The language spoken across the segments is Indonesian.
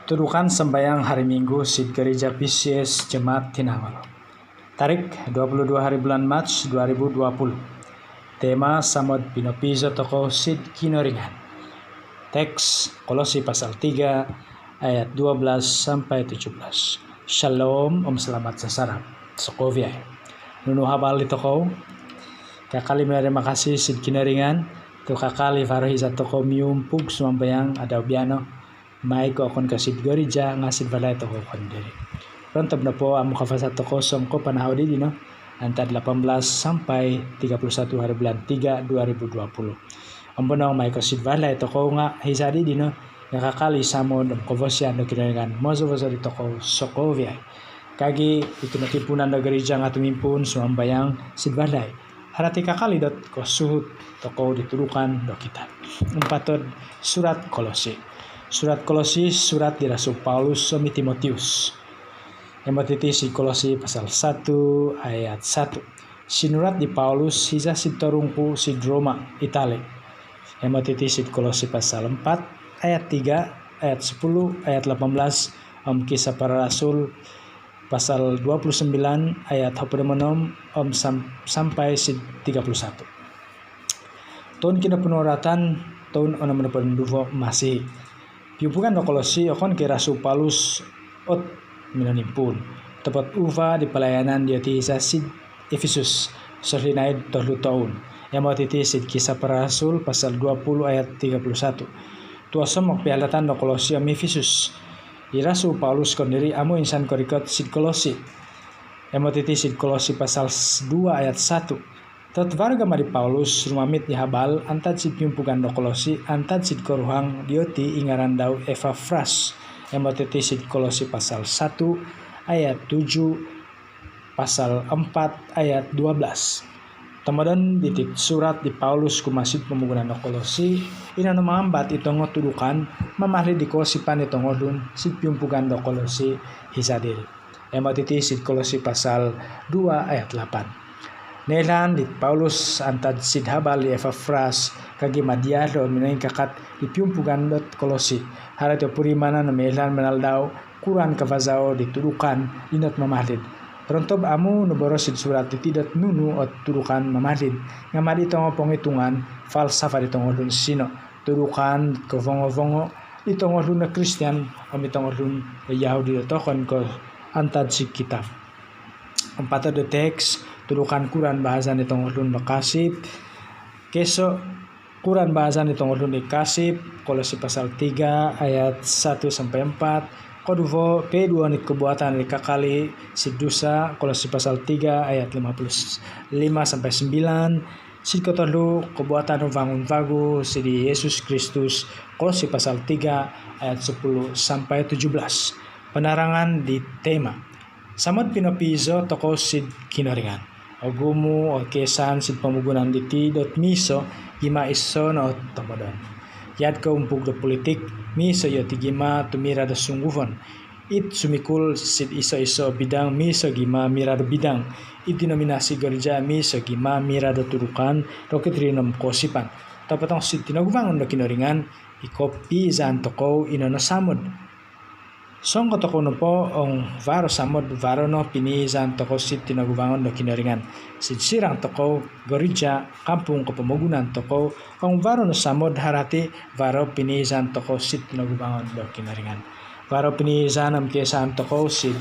Tudukan sembahyang hari Minggu Sid Gereja PCS Jemaat Tinangol. Tarik 22 hari bulan Mac 2020. Tema Samod Pinopiso Toko Sid Kinoringan. Teks Kolose pasal 3 ayat 12 sampai 17. Shalom, Om selamat sesarap. Sokoviai. Nunu habal di toko. Kakali menerima kasih Sid Kinoringan. Tu kakali farohiza toko miumpug sumambayang ada biano. Mai ko akon kasid gereja ngasid balay toko kondiri. Pronto na po ang mukafasa toko songko panahon di no antara 18 sampai 31 hari bulan 3 2020. Ang punong mai kasid balay toko nga hisadi di no nakakali samo ng kovosyan no kinaringan mozo di toko Sokovia. Kagi ikinatipunan na gereja nga tumimpun sumambayang sidbalay. Harati kakali ko suhut toko ditulukan do kita. Empatod surat Kolose. Surat Kolose, surat di Rasul Paulus sama Timotius. Yang si Kolose pasal 1 ayat 1. Sinurat di Paulus hisa si torungku si Roma, Itali. Yang si Kolose pasal 4 ayat 3, ayat 10, ayat 18. Kisah para Rasul pasal 29 ayat 26 sampai 31. Tahun kina penuratan tahun 62 masih. Piupukan no Kolose akon kay Rasul Paulus ot minanimpun. Tepat uva di pelayanan dia sa sid Efesus serinaid 3 tahun. Yang mau sid kisah para Rasul pasal 20 ayat 31. Tua somok pialatan no Kolose am Efesus. Di Rasul Paulus kondiri amo insan korikot sid Kolose. Yang mau sid Kolose pasal 2 ayat 1. Tot varga mari Paulus rumamit di habal antad sid piumpugan do Kolose antad sid koruhang dioti ingaran daw Epafras. Yang moteti sid Kolose pasal 1 ayat 7 pasal 4 ayat 12. Tamadan ditit surat di Paulus kumasid pemugunan do Kolose ina no maambat itongo tudukan mamahli di kosipan itongo dun sid piumpugan do Kolose hisadil. Yang moteti sid Kolose pasal 2 ayat 8. Nelan di Paulus antad sid habal di Epafras kagi madialo minaing kakat di piumpugan dot Kolose. Harat yo purimana na melan menaldao kuran kavazao ditudukan inot mamahlid. Prontob amu nuboro sid surat ditidot nunu ot tudukan mamahlid. Ngamadi tongo pongitungan falsafa ditongo dun sino. Tudukan kevongo-vongo ditongo dun na Kristian o mitongo dun Yahudi tokon ko antad sid kitab. Empat de teks tudukan Quran bahasan itong ulun makasip. Keso Quran bahasan itong ulun ikasip. Kolose pasal 3 ayat 1 sampai 4. Koduvo P2 ni kebuatan ni kakali sidusa. Kolose pasal 3 ayat 55 sampai 9. Sid kotolu kebuatan bangun vagu sidi Yesus Kristus. Kolose pasal 3 ayat 10 sampai 17. Penerangan di tema Samad pinopiso toko sid kinaringan. Ogumu o kesan sid pamugunan diti dot miso gima iso no tomadon. Yad ka umpug do politik miso yo tigima tumira do sungguhon. It sumikul sid iso bidang miso gima mira do bidang. It dinominasi gereja miso gima mira do turukan do ketrinom kosipan. Tapatong sid tinagubangon do kinaringan ikopi zan toko inono samod. Song toko no po ang varo samod varo no pinizan toko sit tinagubangon do kinaringan. Sid sirang toko gereja kampung kepemugunan toko ang varo no samod harati varo pinizan toko sit tinagubangon do kinaringan. Varo pinizan am kesan toko sit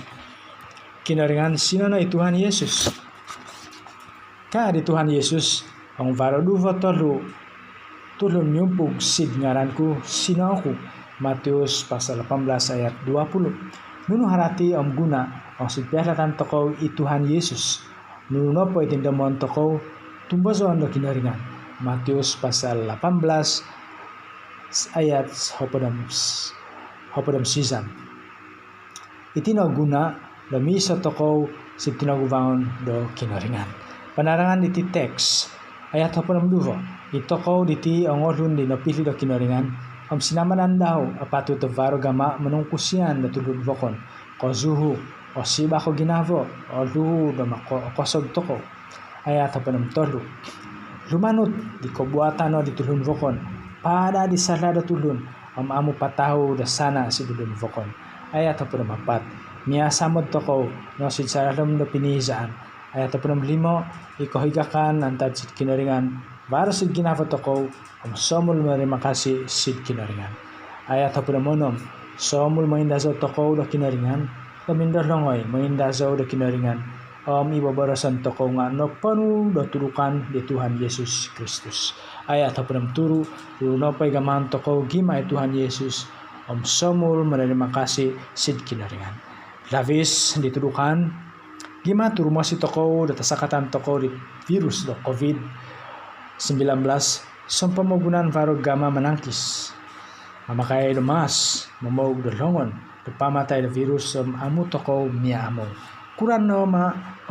kinaringan sino no Tuhan Yesus. Ka di Tuhan Yesus ang varo duvo tulun nyumpug sid ngaranku sino ako. Matius pasal 18 ayat 20. Nunu harati om guna ang sidpialatan tokaw Tuhan Yesus. Nunu no po itindamon tokaw tumbazon do kinaringan. Matius pasal 18 ayat hopadam season. Itinaw guna lamisa tokaw sid tinagubangon do kinaringan. Panarangan iti text ayat hopadam duvo. Itokaw diti ang orun di napili do kinaringan. Am sinamanan daw apatu to varo gama manungkusian na tulud vokon ko zuhu o siba ko ginavo o luhu do makosog toko ayat panam tolu lumanut di ko buatan no di tulun vokon pada di sala do tulun amu patahu da sana si budun vokon. Ayat 4. Mia samod toko no sid saradom do pinizaan. Ayat 5. Ikohigakan antad sid kinaringan baru sid ginafo toko somul terima kasih sid kinaringan. Ayat 6. Somul mengindazo toko do kinaringan kamindor longoy mengindazo do kinaringan ibabarasan toko nga no panu do turukan di Tuhan Yesus Kristus. Ayat 6 turu nopay gaman toko gima Tuhan Yesus somul menerima kasih sid kinaringan. Labis ditudukan gima turu mo si toko datasakatan toko di virus do COVID-19 pamogunan varo gama menangkis mamakay dumas mamog do longon do pamatay do virus amu toko mia amo kuran no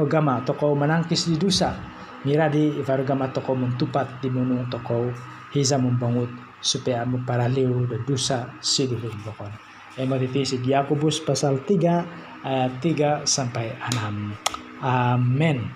o gama toko menangkis di dusa mira di varo gama toko mentupat di munung toko hiza membangut supaya amu paraliw do dusa sidulun bokon. Matiti si Yakobus pasal 3 ayat 3 sampai 6. Amen.